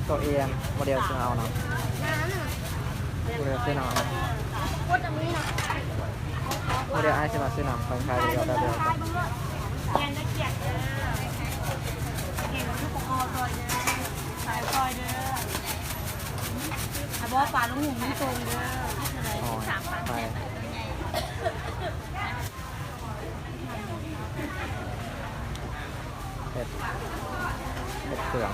ตัวเอียงโมเดลซื้อเอาเนาะโมเดลซื้อเอาโมเดลไอ้ซื้อมาซื้อหนังคนไทยเดียวได้เดียวกันบอกปลาลุงหุ่นนี่ตรงเด้อสามพันเห็ดเผือก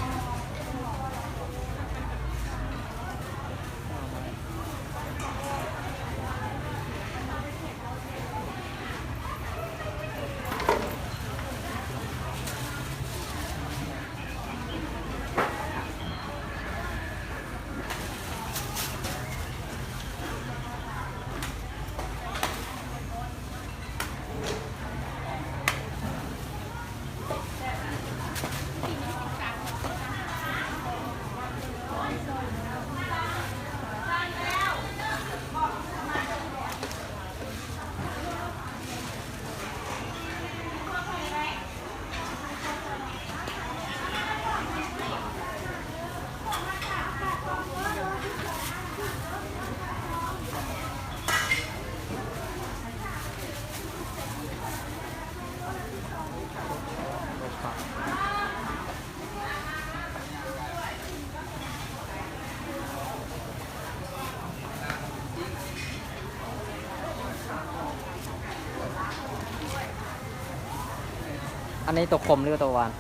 อันนี้ตัวคมหรือตัววาน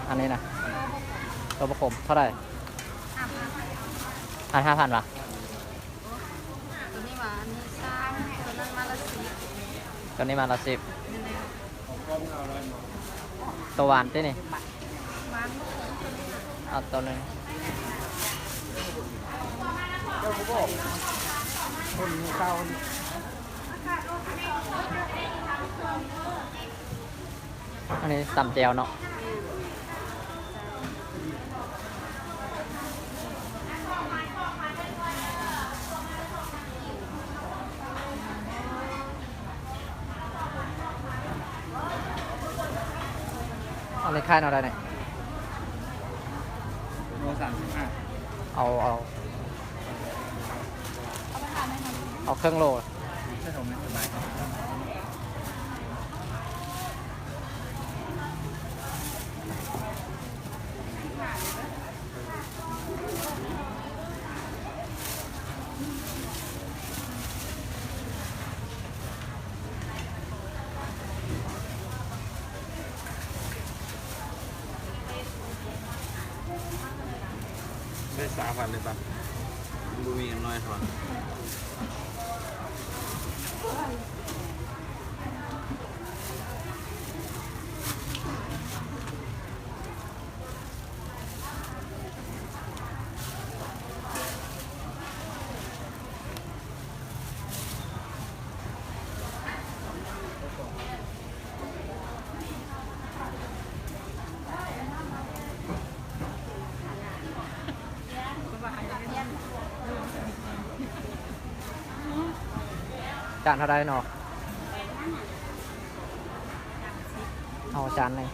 อันนี้นะตัวประคมเท่าไหร่1,500 บาทตัวนี้มาอันนี้สร้างตัวนั้นมาละ10ตัวนี้มาละ10ตัววานที่นี่เอาตัวนึงคนมีข้าวอันนี้ตำแจวเนาะเอาเลยค่ายเอาอะไรเนี่ยโล35เอาเครื่องโลใช่ผมไม่สบายได้3,000เลยป่ะดูมีน้อยถอนจานเท่าไรเนาะเอาจานเลย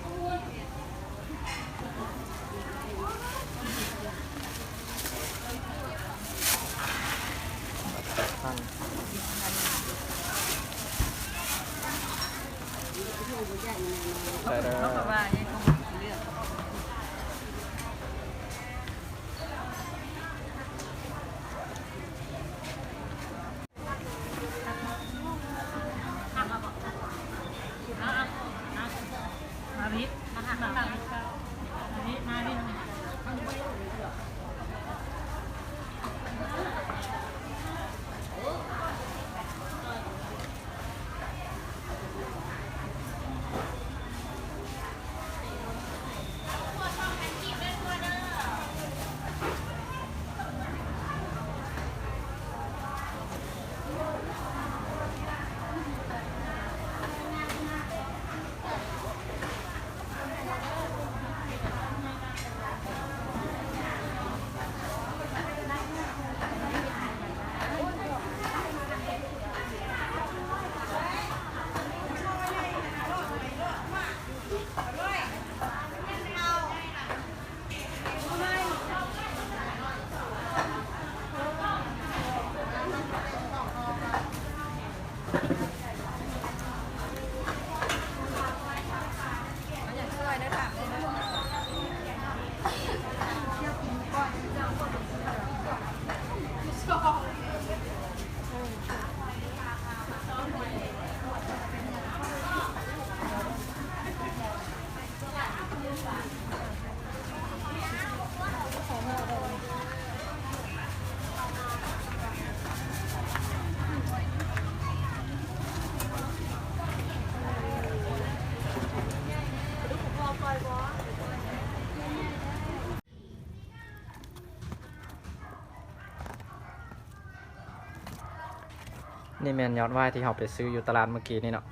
นี่แมนยอดวายที่เราไปซื้ออยู่ตลาดเมื่อกี้นี่เนาะ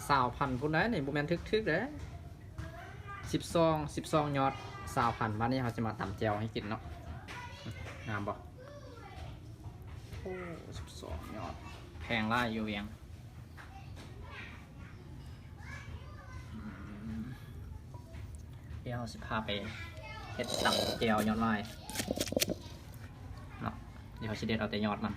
20,000พุ่นนะนี่บุแมนทึกๆเด้12ยอด20,000วันนี้เราจะมาตำแจวให้กินเนาะงามบ่โอ้12ยอดแพงล่าอยู่เวียงเดี๋ยวเราสิพาไปเฮ็ดตำแจวยอดวายเนาะเดี๋ยวเราสิเด็ดเอาแต่ยอดมัน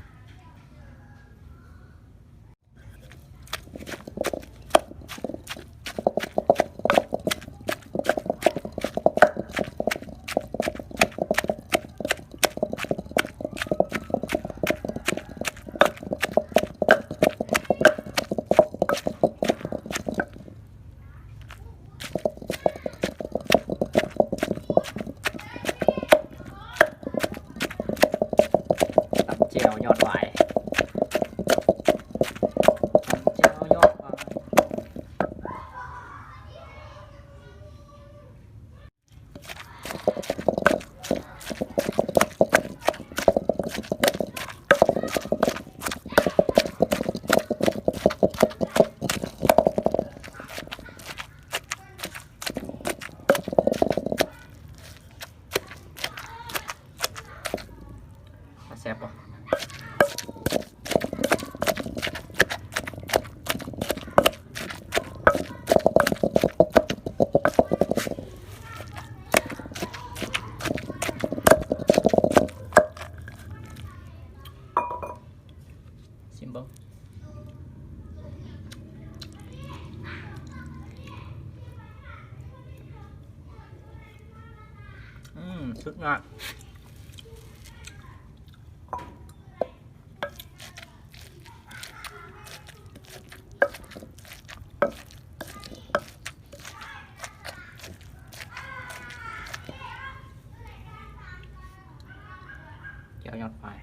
เจียวยอดวายเจียวยอดวายแซ่บป่ะชิมเบิ้งสุดยอดเจียวยอดวาย